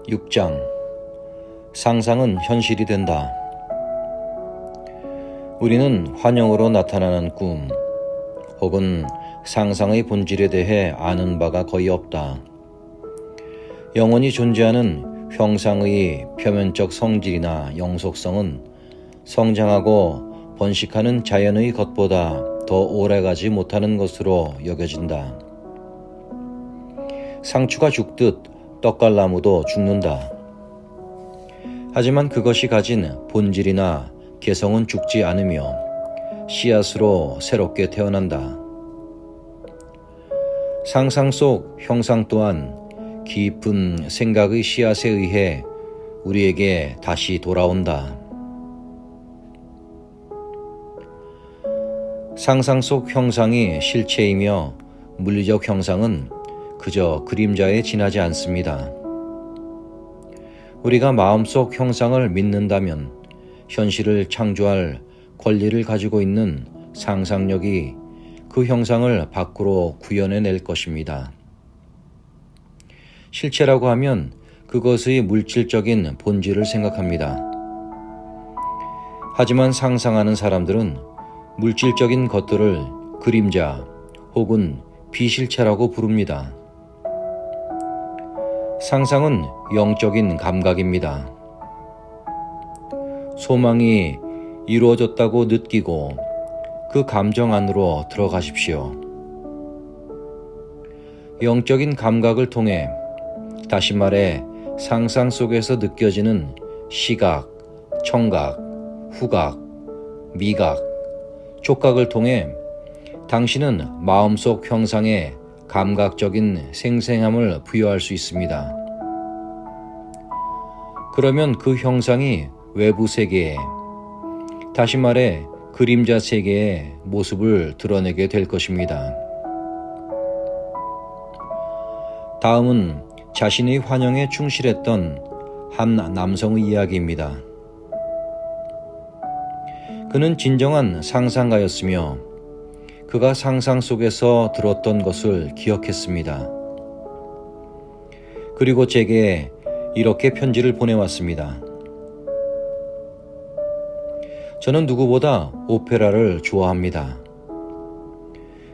6장 상상은 현실이 된다. 우리는 환영으로 나타나는 꿈 혹은 상상의 본질에 대해 아는 바가 거의 없다. 영원히 존재하는 형상의 표면적 성질이나 영속성은 성장하고 번식하는 자연의 것보다 더 오래가지 못하는 것으로 여겨진다. 상추가 죽듯 떡갈나무도 죽는다. 하지만 그것이 가진 본질이나 개성은 죽지 않으며 씨앗으로 새롭게 태어난다. 상상 속 형상 또한 깊은 생각의 씨앗에 의해 우리에게 다시 돌아온다. 상상 속 형상이 실체이며 물리적 형상은 그저 그림자에 지나지 않습니다. 우리가 마음속 형상을 믿는다면 현실을 창조할 권리를 가지고 있는 상상력이 그 형상을 밖으로 구현해낼 것입니다. 실체라고 하면 그것의 물질적인 본질을 생각합니다. 하지만 상상하는 사람들은 물질적인 것들을 그림자 혹은 비실체라고 부릅니다. 상상은 영적인 감각입니다. 소망이 이루어졌다고 느끼고 그 감정 안으로 들어가십시오. 영적인 감각을 통해, 다시 말해 상상 속에서 느껴지는 시각, 청각, 후각, 미각, 촉각을 통해 당신은 마음속 형상에 감각적인 생생함을 부여할 수 있습니다. 그러면 그 형상이 외부 세계에, 다시 말해 그림자 세계의 모습을 드러내게 될 것입니다. 다음은 자신의 환영에 충실했던 한 남성의 이야기입니다. 그는 진정한 상상가였으며 그가 상상 속에서 들었던 것을 기억했습니다. 그리고 제게 이렇게 편지를 보내왔습니다. 저는 누구보다 오페라를 좋아합니다.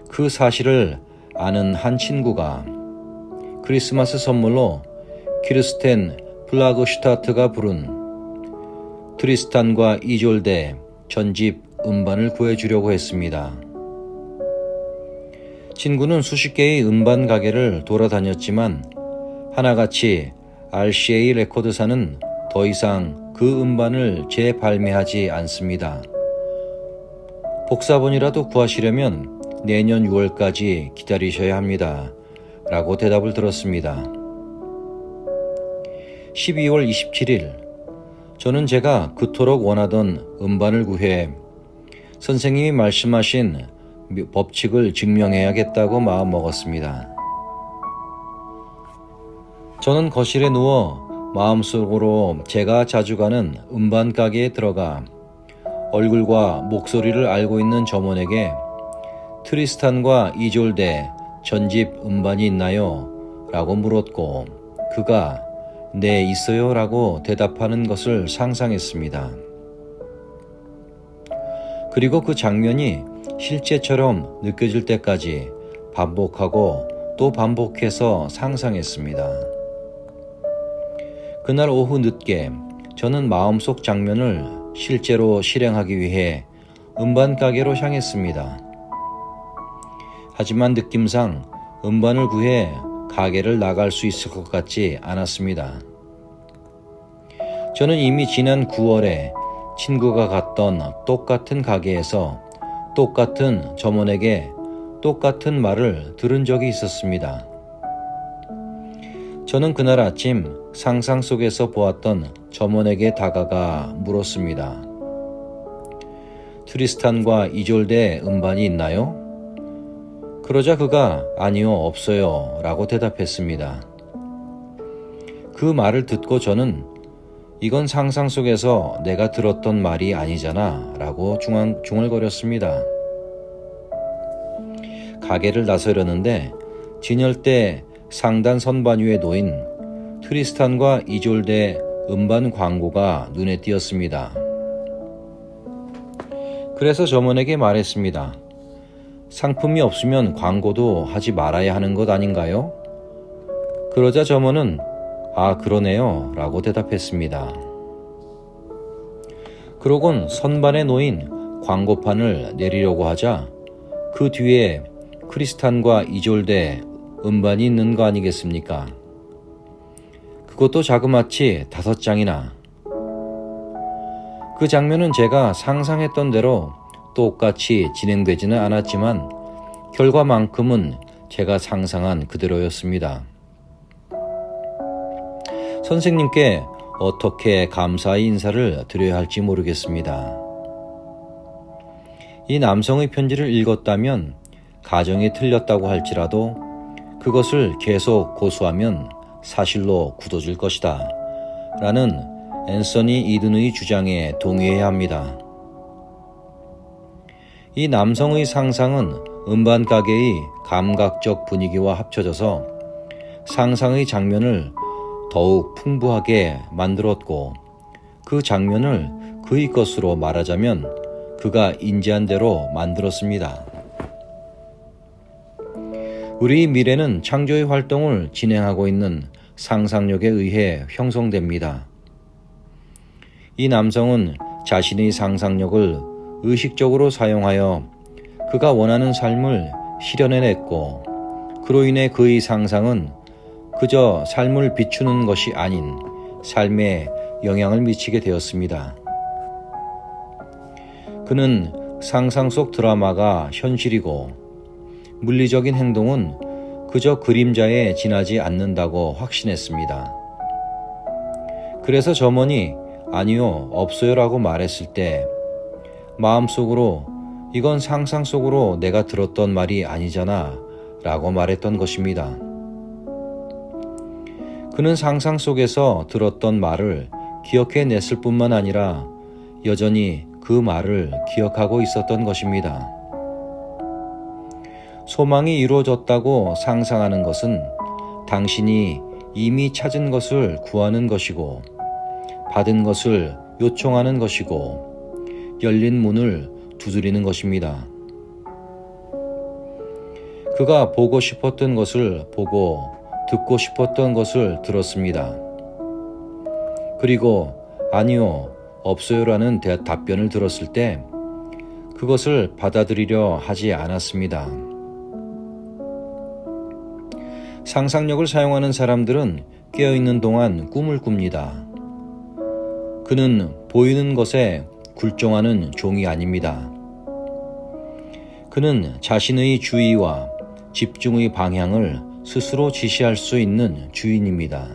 그 사실을 아는 한 친구가 크리스마스 선물로 키르스텐 플라그슈타트가 부른 트리스탄과 이졸데 전집 음반을 구해주려고 했습니다. 친구는 수십 개의 음반 가게를 돌아다녔지만 하나같이 RCA 레코드사는 더 이상 그 음반을 재발매하지 않습니다. 복사본이라도 구하시려면 내년 6월까지 기다리셔야 합니다. 라고 대답을 들었습니다. 12월 27일, 저는 제가 그토록 원하던 음반을 구해 선생님이 말씀하신 법칙을 증명해야겠다고 마음먹었습니다. 저는 거실에 누워 마음속으로 제가 자주 가는 음반 가게에 들어가 얼굴과 목소리를 알고 있는 점원에게 트리스탄과 이졸데 전집 음반이 있나요? 라고 물었고 그가 네 있어요 라고 대답하는 것을 상상했습니다. 그리고 그 장면이 실제처럼 느껴질 때까지 반복하고 또 반복해서 상상했습니다. 그날 오후 늦게 저는 마음속 장면을 실제로 실행하기 위해 음반 가게로 향했습니다. 하지만 느낌상 음반을 구해 가게를 나갈 수 있을 것 같지 않았습니다. 저는 이미 지난 9월에 친구가 갔던 똑같은 가게에서 똑같은 점원에게 똑같은 말을 들은 적이 있었습니다. 저는 그날 아침 상상 속에서 보았던 점원에게 다가가 물었습니다. 트리스탄과 이졸데 음반이 있나요? 그러자 그가 아니요, 없어요 라고 대답했습니다. 그 말을 듣고 저는 이건 상상 속에서 내가 들었던 말이 아니잖아 라고 중얼거렸습니다. 가게를 나서려는데 진열대 상단 선반 위에 놓인 트리스탄과 이졸데 음반 광고가 눈에 띄었습니다. 그래서 점원에게 말했습니다. 상품이 없으면 광고도 하지 말아야 하는 것 아닌가요? 그러자 점원은 아, 그러네요 라고 대답했습니다. 그러곤 선반에 놓인 광고판을 내리려고 하자 그 뒤에 크리스탄과 이졸데 음반이 있는 거 아니겠습니까? 그것도 자그마치 5장이나. 그 장면은 제가 상상했던 대로 똑같이 진행되지는 않았지만 결과만큼은 제가 상상한 그대로였습니다. 선생님께 어떻게 감사의 인사를 드려야 할지 모르겠습니다. 이 남성의 편지를 읽었다면 가정이 틀렸다고 할지라도 그것을 계속 고수하면 사실로 굳어질 것이다 라는 앤서니 이든의 주장에 동의해야 합니다. 이 남성의 상상은 음반 가게의 감각적 분위기와 합쳐져서 상상의 장면을 더욱 풍부하게 만들었고 그 장면을 그의 것으로 말하자면 그가 인지한 대로 만들었습니다. 우리 미래는 창조의 활동을 진행하고 있는 상상력에 의해 형성됩니다. 이 남성은 자신의 상상력을 의식적으로 사용하여 그가 원하는 삶을 실현해냈고 그로 인해 그의 상상은 그저 삶을 비추는 것이 아닌 삶에 영향을 미치게 되었습니다. 그는 상상 속 드라마가 현실이고 물리적인 행동은 그저 그림자에 지나지 않는다고 확신했습니다. 그래서 점원이 아니요, 없어요 라고 말했을 때 마음속으로 이건 상상 속으로 내가 들었던 말이 아니잖아 라고 말했던 것입니다. 그는 상상 속에서 들었던 말을 기억해냈을 뿐만 아니라 여전히 그 말을 기억하고 있었던 것입니다. 소망이 이루어졌다고 상상하는 것은 당신이 이미 찾은 것을 구하는 것이고 받은 것을 요청하는 것이고 열린 문을 두드리는 것입니다. 그가 보고 싶었던 것을 보고 듣고 싶었던 것을 들었습니다. 그리고 아니요, 없어요라는 답변을 들었을 때 그것을 받아들이려 하지 않았습니다. 상상력을 사용하는 사람들은 깨어있는 동안 꿈을 꿉니다. 그는 보이는 것에 굴종하는 종이 아닙니다. 그는 자신의 주의와 집중의 방향을 스스로 지시할 수 있는 주인입니다.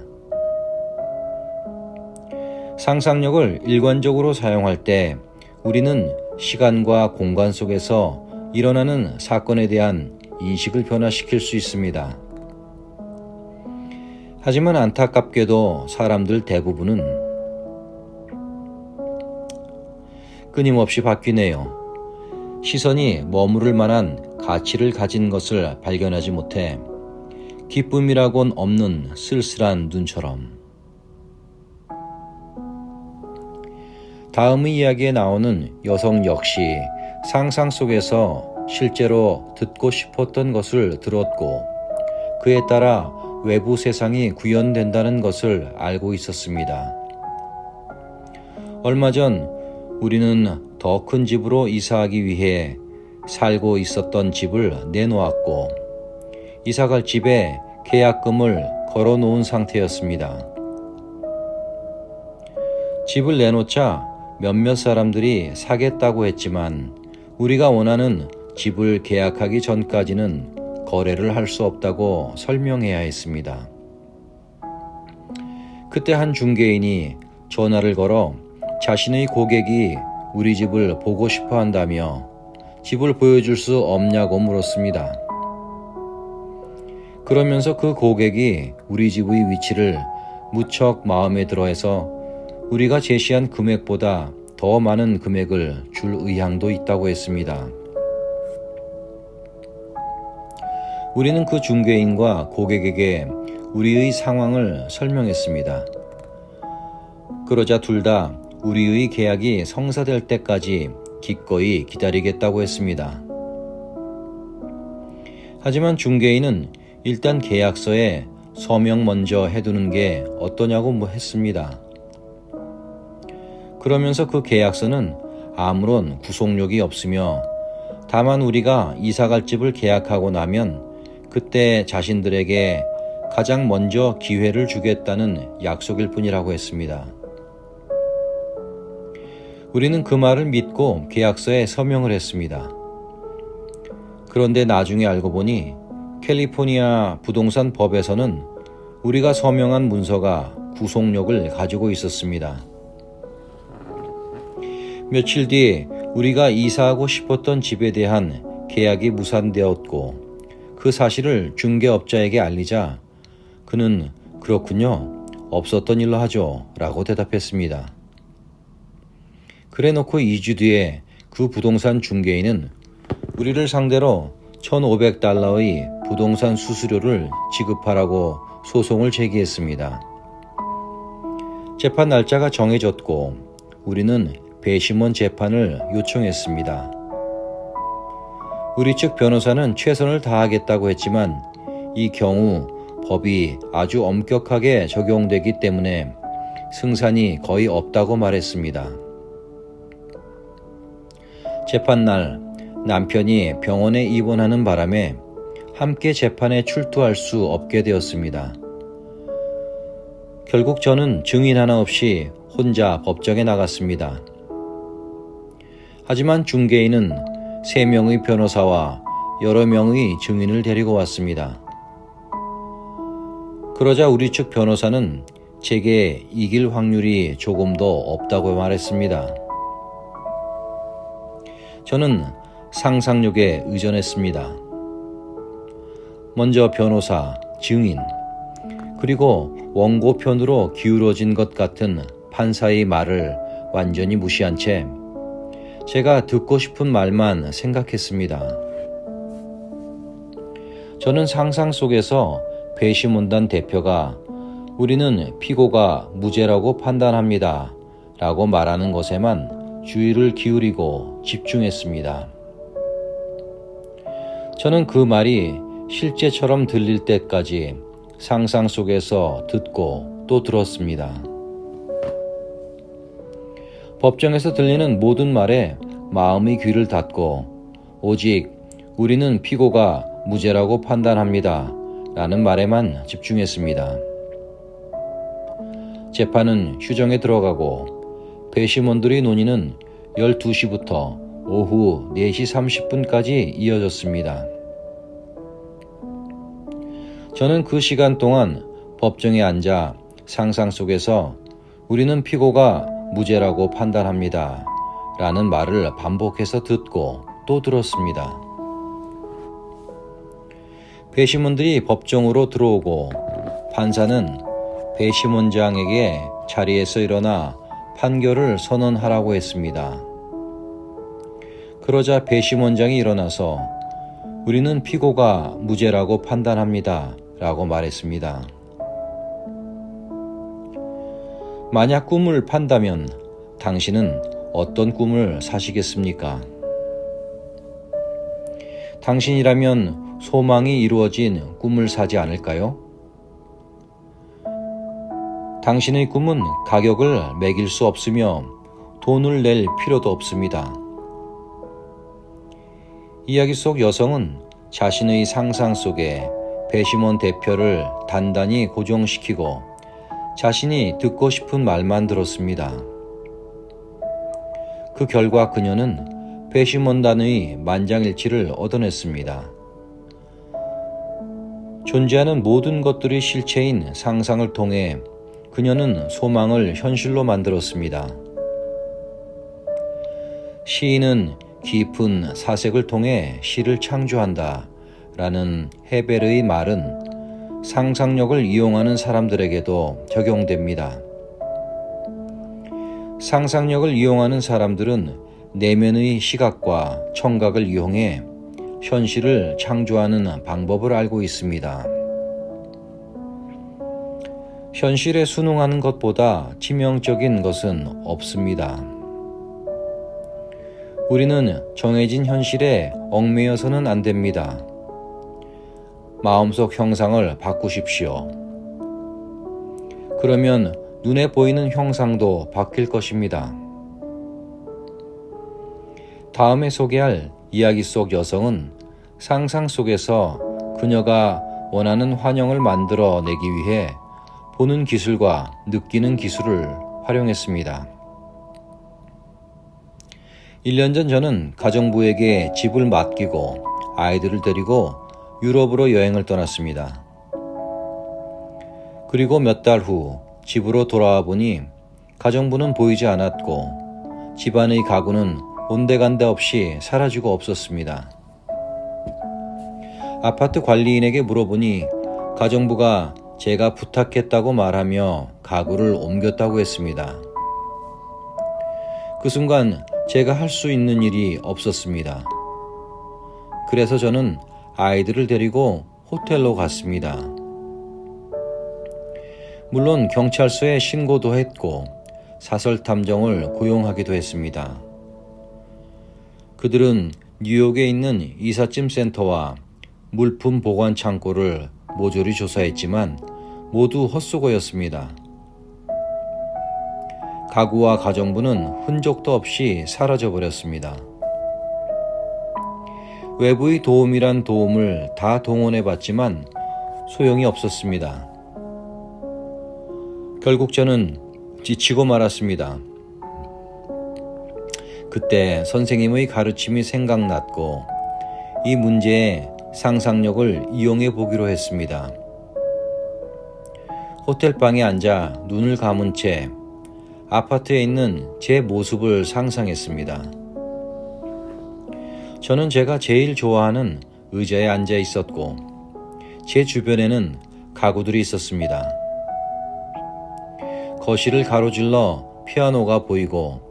상상력을 일관적으로 사용할 때 우리는 시간과 공간 속에서 일어나는 사건에 대한 인식을 변화시킬 수 있습니다. 하지만 안타깝게도 사람들 대부분은 끊임없이 바뀌네요. 시선이 머무를 만한 가치를 가진 것을 발견하지 못해 기쁨이라곤 없는 쓸쓸한 눈처럼. 다음의 이야기에 나오는 여성 역시 상상 속에서 실제로 듣고 싶었던 것을 들었고 그에 따라 외부 세상이 구현된다는 것을 알고 있었습니다. 얼마 전 우리는 더 큰 집으로 이사하기 위해 살고 있었던 집을 내놓았고 이사갈 집에 계약금을 걸어놓은 상태였습니다. 집을 내놓자 몇몇 사람들이 사겠다고 했지만 우리가 원하는 집을 계약하기 전까지는 거래를 할 수 없다고 설명해야 했습니다. 그때 한 중개인이 전화를 걸어 자신의 고객이 우리 집을 보고 싶어 한다며 집을 보여줄 수 없냐고 물었습니다. 그러면서 그 고객이 우리 집의 위치를 무척 마음에 들어해서 우리가 제시한 금액보다 더 많은 금액을 줄 의향도 있다고 했습니다. 우리는 그 중개인과 고객에게 우리의 상황을 설명했습니다. 그러자 둘 다 우리의 계약이 성사될 때까지 기꺼이 기다리겠다고 했습니다. 하지만 중개인은 일단 계약서에 서명 먼저 해두는 게 어떠냐고 했습니다. 그러면서 그 계약서는 아무런 구속력이 없으며 다만 우리가 이사갈 집을 계약하고 나면 그때 자신들에게 가장 먼저 기회를 주겠다는 약속일 뿐이라고 했습니다. 우리는 그 말을 믿고 계약서에 서명을 했습니다. 그런데 나중에 알고 보니 캘리포니아 부동산 법에서는 우리가 서명한 문서가 구속력을 가지고 있었습니다. 며칠 뒤 우리가 이사하고 싶었던 집에 대한 계약이 무산되었고 그 사실을 중개업자에게 알리자 그는 그렇군요. 없었던 일로 하죠. 라고 대답했습니다. 그래 놓고 2주 뒤에 그 부동산 중개인은 우리를 상대로 $1,500의 부동산 수수료를 지급하라고 소송을 제기했습니다. 재판 날짜가 정해졌고 우리는 배심원 재판을 요청했습니다. 우리 측 변호사는 최선을 다하겠다고 했지만 이 경우 법이 아주 엄격하게 적용되기 때문에 승산이 거의 없다고 말했습니다. 재판날 남편이 병원에 입원하는 바람에 함께 재판에 출두할 수 없게 되었습니다. 결국 저는 증인 하나 없이 혼자 법정에 나갔습니다. 하지만 중개인은 3명의 변호사와 여러 명의 증인을 데리고 왔습니다. 그러자 우리 측 변호사는 제게 이길 확률이 조금도 없다고 말했습니다. 저는 상상력에 의존했습니다. 먼저 변호사, 증인, 그리고 원고 편으로 기울어진 것 같은 판사의 말을 완전히 무시한 채 제가 듣고 싶은 말만 생각했습니다. 저는 상상 속에서 배심원단 대표가 우리는 피고가 무죄라고 판단합니다 라고 말하는 것에만 주의를 기울이고 집중했습니다. 저는 그 말이 실제처럼 들릴 때까지 상상 속에서 듣고 또 들었습니다. 법정에서 들리는 모든 말에 마음의 귀를 닫고 오직 우리는 피고가 무죄라고 판단합니다 라는 말에만 집중했습니다. 재판은 휴정에 들어가고 배심원들의 논의는 12시부터 오후 4시 30분까지 이어졌습니다. 저는 그 시간 동안 법정에 앉아 상상 속에서 우리는 피고가 무죄라고 판단합니다 라는 말을 반복해서 듣고 또 들었습니다. 배심원들이 법정으로 들어오고 판사는 배심원장에게 자리에서 일어나 판결을 선언하라고 했습니다. 그러자 배심원장이 일어나서 우리는 피고가 무죄라고 판단합니다 라고 말했습니다. 만약 꿈을 판다면 당신은 어떤 꿈을 사시겠습니까? 당신이라면 소망이 이루어진 꿈을 사지 않을까요? 당신의 꿈은 가격을 매길 수 없으며 돈을 낼 필요도 없습니다. 이야기 속 여성은 자신의 상상 속에 배심원 대표를 단단히 고정시키고 자신이 듣고 싶은 말만 들었습니다. 그 결과 그녀는 배심원단의 만장일치를 얻어냈습니다. 존재하는 모든 것들이 실체인 상상을 통해 그녀는 소망을 현실로 만들었습니다. 시인은 깊은 사색을 통해 시를 창조한다 라는 헤벨의 말은 상상력을 이용하는 사람들에게도 적용됩니다. 상상력을 이용하는 사람들은 내면의 시각과 청각을 이용해 현실을 창조하는 방법을 알고 있습니다. 현실에 순응하는 것보다 치명적인 것은 없습니다. 우리는 정해진 현실에 얽매여서는 안 됩니다. 마음속 형상을 바꾸십시오. 그러면 눈에 보이는 형상도 바뀔 것입니다. 다음에 소개할 이야기 속 여성은 상상 속에서 그녀가 원하는 환영을 만들어내기 위해 보는 기술과 느끼는 기술을 활용했습니다. 1년 전 저는 가정부에게 집을 맡기고 아이들을 데리고 유럽으로 여행을 떠났습니다. 그리고 몇 달 후 집으로 돌아와 보니 가정부는 보이지 않았고 집안의 가구는 온데간데 없이 사라지고 없었습니다. 아파트 관리인에게 물어보니 가정부가 제가 부탁했다고 말하며 가구를 옮겼다고 했습니다. 그 순간 제가 할 수 있는 일이 없었습니다. 그래서 저는 아이들을 데리고 호텔로 갔습니다. 물론 경찰서에 신고도 했고 사설 탐정을 고용하기도 했습니다. 그들은 뉴욕에 있는 이삿짐 센터와 물품 보관 창고를 모조리 조사했지만 모두 헛수고였습니다. 가구와 가정부는 흔적도 없이 사라져 버렸습니다. 외부의 도움이란 도움을 다 동원해 봤지만 소용이 없었습니다. 결국 저는 지치고 말았습니다. 그때 선생님의 가르침이 생각났고 이 문제에 상상력을 이용해 보기로 했습니다. 호텔방에 앉아 눈을 감은 채 아파트에 있는 제 모습을 상상했습니다. 저는 제가 제일 좋아하는 의자에 앉아 있었고 제 주변에는 가구들이 있었습니다. 거실을 가로질러 피아노가 보이고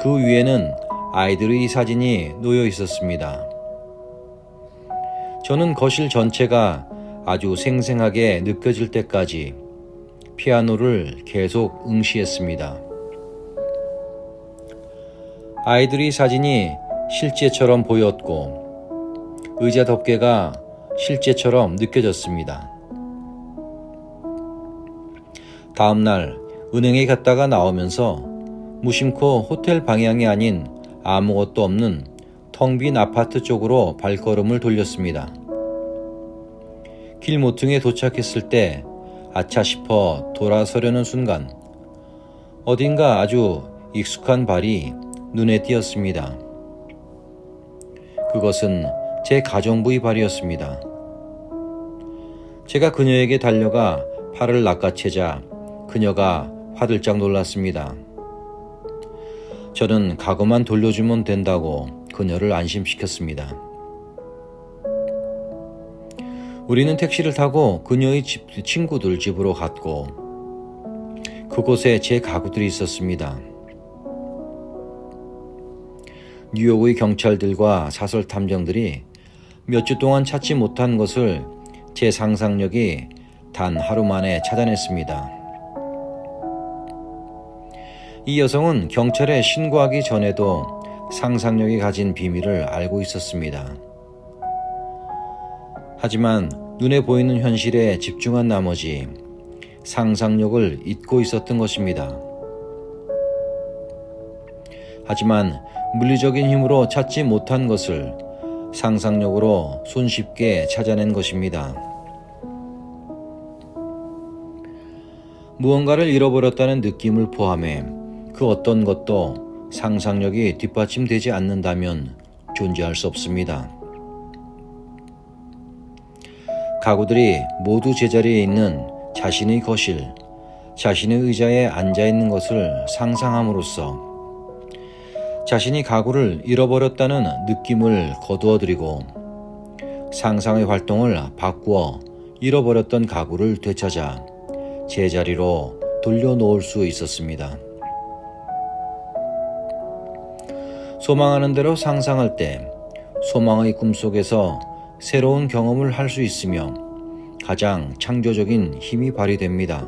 그 위에는 아이들의 사진이 놓여 있었습니다. 저는 거실 전체가 아주 생생하게 느껴질 때까지 피아노를 계속 응시했습니다. 아이들의 사진이 실제처럼 보였고 의자 덮개가 실제처럼 느껴졌습니다. 다음 날 은행에 갔다가 나오면서 무심코 호텔 방향이 아닌 아무것도 없는 텅 빈 아파트 쪽으로 발걸음을 돌렸습니다. 길 모퉁이에 도착했을 때 아차 싶어 돌아서려는 순간 어딘가 아주 익숙한 발이 눈에 띄었습니다. 그것은 제 가정부의 발이었습니다. 제가 그녀에게 달려가 팔을 낚아채자 그녀가 화들짝 놀랐습니다. 저는 가구만 돌려주면 된다고 그녀를 안심시켰습니다. 우리는 택시를 타고 그녀의 친구들 집으로 갔고 그곳에 제 가구들이 있었습니다. 뉴욕의 경찰들과 사설 탐정들이 몇 주 동안 찾지 못한 것을 제 상상력이 단 하루 만에 찾아냈습니다. 이 여성은 경찰에 신고하기 전에도 상상력이 가진 비밀을 알고 있었습니다. 하지만 눈에 보이는 현실에 집중한 나머지 상상력을 잊고 있었던 것입니다. 하지만 물리적인 힘으로 찾지 못한 것을 상상력으로 손쉽게 찾아낸 것입니다. 무언가를 잃어버렸다는 느낌을 포함해 그 어떤 것도 상상력이 뒷받침되지 않는다면 존재할 수 없습니다. 가구들이 모두 제자리에 있는 자신의 거실, 자신의 의자에 앉아 있는 것을 상상함으로써 자신이 가구를 잃어버렸다는 느낌을 거두어들이고 상상의 활동을 바꾸어 잃어버렸던 가구를 되찾아 제자리로 돌려놓을 수 있었습니다. 소망하는 대로 상상할 때 소망의 꿈속에서 새로운 경험을 할 수 있으며 가장 창조적인 힘이 발휘됩니다.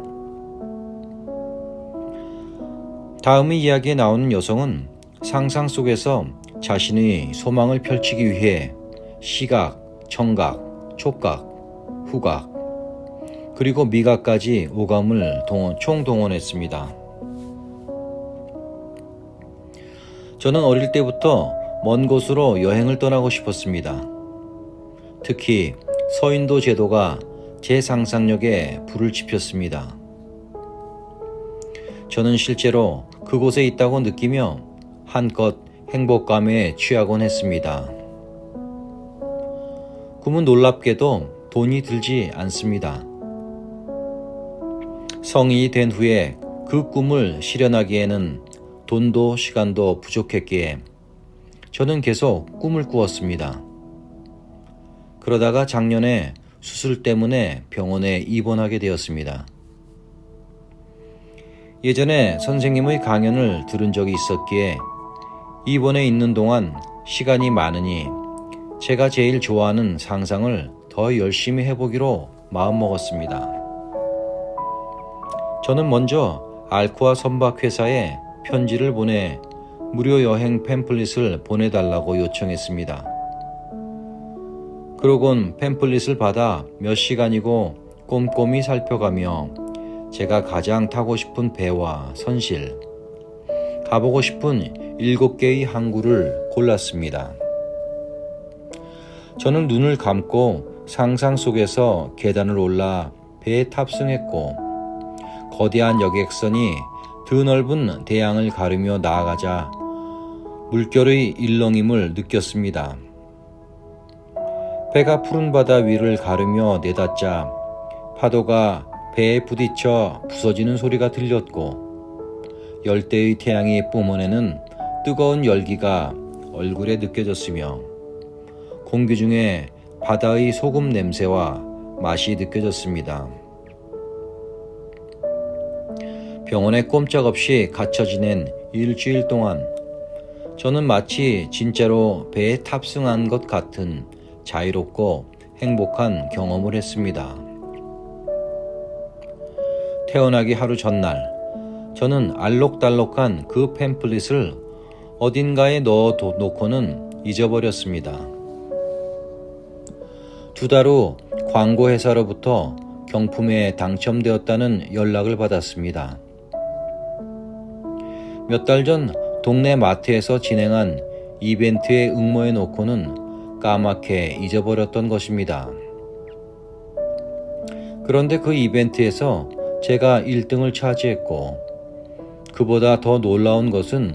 다음 이야기에 나오는 여성은 상상 속에서 자신의 소망을 펼치기 위해 시각, 청각, 촉각, 후각, 그리고 미각까지 오감을 총동원했습니다. 저는 어릴 때부터 먼 곳으로 여행을 떠나고 싶었습니다. 특히 서인도 제도가 제 상상력에 불을 지폈습니다. 저는 실제로 그곳에 있다고 느끼며 한껏 행복감에 취하곤 했습니다. 꿈은 놀랍게도 돈이 들지 않습니다. 성인이 된 후에 그 꿈을 실현하기에는 돈도 시간도 부족했기에 저는 계속 꿈을 꾸었습니다. 그러다가 작년에 수술 때문에 병원에 입원하게 되었습니다. 예전에 선생님의 강연을 들은 적이 있었기에 입원해 있는 동안 시간이 많으니 제가 제일 좋아하는 상상을 더 열심히 해보기로 마음먹었습니다. 저는 먼저 알코아 선박회사에 편지를 보내 무료 여행 팸플릿을 보내달라고 요청했습니다. 그러곤 팸플릿을 받아 몇 시간이고 꼼꼼히 살펴가며 제가 가장 타고 싶은 배와 선실, 가보고 싶은 7개의 항구를 골랐습니다. 저는 눈을 감고 상상 속에서 계단을 올라 배에 탑승했고 거대한 여객선이 드넓은 대양을 가르며 나아가자 물결의 일렁임을 느꼈습니다. 배가 푸른 바다 위를 가르며 내닫자 파도가 배에 부딪혀 부서지는 소리가 들렸고 열대의 태양이 뿜어내는 뜨거운 열기가 얼굴에 느껴졌으며 공기 중에 바다의 소금 냄새와 맛이 느껴졌습니다. 병원에 꼼짝없이 갇혀 지낸 일주일 동안 저는 마치 진짜로 배에 탑승한 것 같은 자유롭고 행복한 경험을 했습니다. 태어나기 하루 전날 저는 알록달록한 그 팸플릿을 어딘가에 넣어놓고는 잊어버렸습니다. 2달 후 광고회사로부터 경품에 당첨되었다는 연락을 받았습니다. 몇 달 전 동네 마트에서 진행한 이벤트에 응모해 놓고는 까맣게 잊어버렸던 것입니다. 그런데 그 이벤트에서 제가 1등을 차지했고 그보다 더 놀라운 것은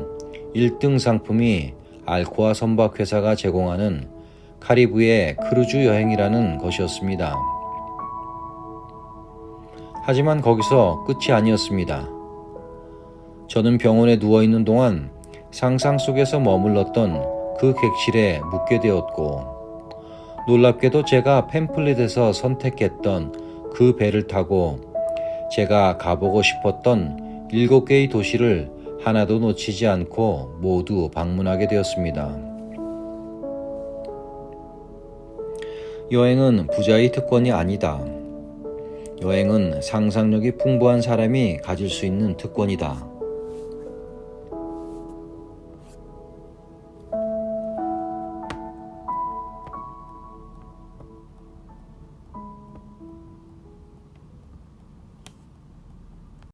1등 상품이 알코아 선박회사가 제공하는 카리브해 크루즈 여행이라는 것이었습니다. 하지만 거기서 끝이 아니었습니다. 저는 병원에 누워있는 동안 상상 속에서 머물렀던 그 객실에 묵게 되었고 놀랍게도 제가 팸플릿에서 선택했던 그 배를 타고 제가 가보고 싶었던 7개의 도시를 하나도 놓치지 않고 모두 방문하게 되었습니다. 여행은 부자의 특권이 아니다. 여행은 상상력이 풍부한 사람이 가질 수 있는 특권이다.